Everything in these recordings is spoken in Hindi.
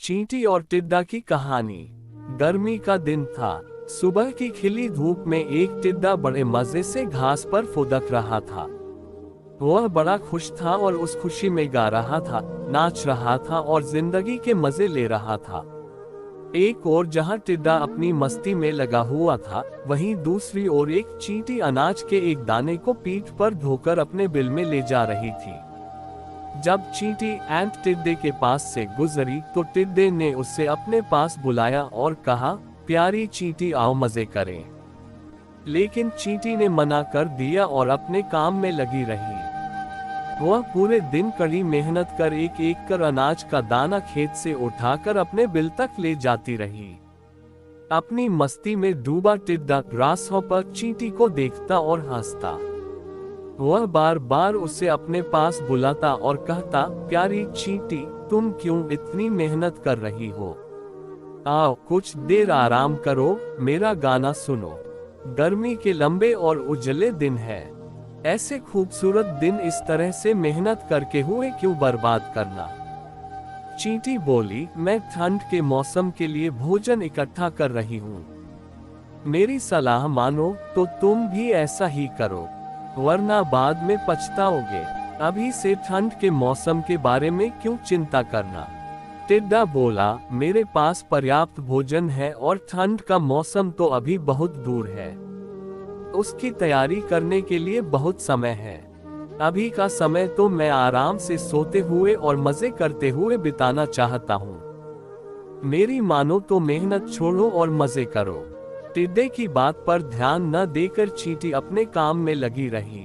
चींटी और टिड्डा की कहानी। गर्मी का दिन था। सुबह की खिली धूप में एक टिड्डा बड़े मजे से घास पर फुदक रहा था। वह बड़ा खुश था और उस खुशी में गा रहा था, नाच रहा था और जिंदगी के मजे ले रहा था। एक ओर जहां टिड्डा अपनी मस्ती में लगा हुआ था, वहीं दूसरी ओर एक चींटी अनाज के एक दाने को पीठ पर ढोकर अपने बिल में ले जा रही थी। जब चींटी एंट टिड्डे के पास से गुजरी तो टिड्डे ने उसे अपने पास बुलाया और कहा, प्यारी चींटी आओ मजे करें। लेकिन चींटी ने मना कर दिया और अपने काम में लगी रही। वह पूरे दिन कड़ी मेहनत कर एक एक कर अनाज का दाना खेत से उठाकर अपने बिल तक ले जाती रही। अपनी मस्ती में डूबा टिड्डा ग्रासहॉपर चींटी को देखता और हंसता। वह बार बार उसे अपने पास बुलाता और कहता, प्यारी चींटी तुम क्यों इतनी मेहनत कर रही हो? आओ कुछ देर आराम करो, मेरा गाना सुनो। गर्मी के लंबे और उजले दिन है। ऐसे खूबसूरत दिन इस तरह से मेहनत करके हुए क्यों बर्बाद करना? चींटी बोली, मैं ठंड के मौसम के लिए भोजन इकट्ठा कर रही हूँ। मेरी सलाह मानो तो तुम भी ऐसा ही करो, वरना बाद में पछताओगे। अभी से ठंड के मौसम के बारे में क्यों चिंता करना? टिड्डा बोला, मेरे पास पर्याप्त भोजन है और ठंड का मौसम तो अभी बहुत दूर है। उसकी तैयारी करने के लिए बहुत समय है। अभी का समय तो मैं आराम से सोते हुए और मजे करते हुए बिताना चाहता हूँ। मेरी मानो तो मेहनत छोड़ो और मजे करो। टिड्डे की बात पर ध्यान न देकर चींटी अपने काम में लगी रही।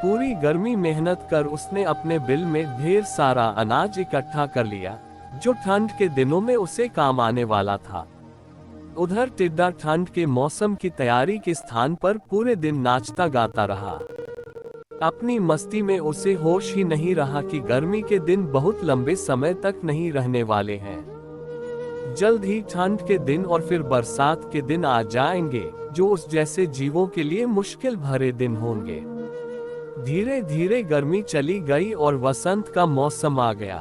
पूरी गर्मी मेहनत कर उसने अपने बिल में ढेर सारा अनाज इकट्ठा कर लिया, जो ठंड के दिनों में उसे काम आने वाला था। उधर टिड्डा ठंड के मौसम की तैयारी के स्थान पर पूरे दिन नाचता गाता रहा। अपनी मस्ती में उसे होश ही नहीं रहा कि गर्मी के दिन बहुत लंबे समय तक नहीं रहने वाले हैं। जल्द ही ठंड के दिन और फिर बरसात के दिन आ जाएंगे, जो उस जैसे जीवों के लिए मुश्किल भरे दिन होंगे। धीरे धीरे गर्मी चली गई और वसंत का मौसम आ गया।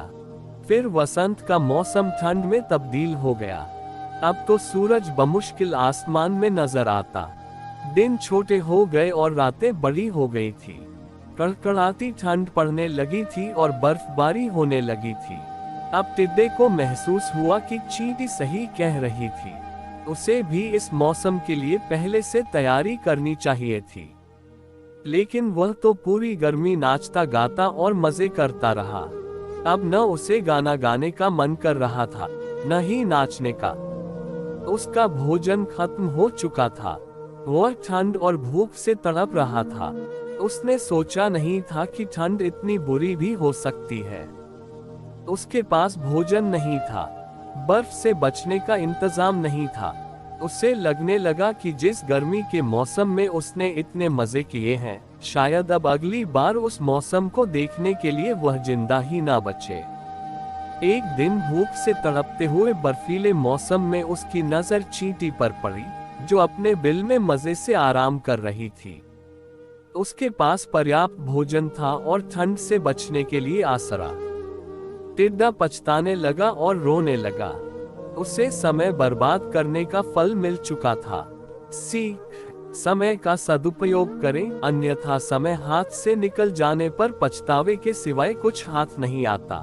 फिर वसंत का मौसम ठंड में तब्दील हो गया। अब तो सूरज बमुश्किल आसमान में नजर आता। दिन छोटे हो गए और रातें बड़ी हो गई थी। कड़कड़ाती ठंड पड़ने लगी थी और बर्फबारी होने लगी थी। अब टिड्डे को महसूस हुआ कि चींटी सही कह रही थी। उसे भी इस मौसम के लिए पहले से तैयारी करनी चाहिए थी। लेकिन वह तो पूरी गर्मी नाचता गाता और मजे करता रहा। अब न उसे गाना गाने का मन कर रहा था, न ही नाचने का। उसका भोजन खत्म हो चुका था। वह ठंड और भूख से तड़प रहा था। उसने सोचा नहीं था कि ठंड इतनी बुरी भी हो सकती है। उसके पास भोजन नहीं था, बर्फ से बचने का इंतजाम नहीं था। उसे लगने लगा कि जिस गर्मी के मौसम में उसने इतने मजे किए हैं, शायद अब अगली बार उस मौसम को देखने के लिए वह जिंदा ही ना बचे। एक दिन भूख से तड़पते हुए बर्फीले मौसम में उसकी नजर चींटी पर पड़ी, जो अपने बिल में मजे से आराम कर रही थी। उसके पास पर्याप्त भोजन था और ठंड से बचने के लिए आसरा। टिड्डा पछताने लगा और रोने लगा। उसे समय बर्बाद करने का फल मिल चुका था। सीख, समय का सदुपयोग करें, अन्यथा समय हाथ से निकल जाने पर पछतावे के सिवाय कुछ हाथ नहीं आता।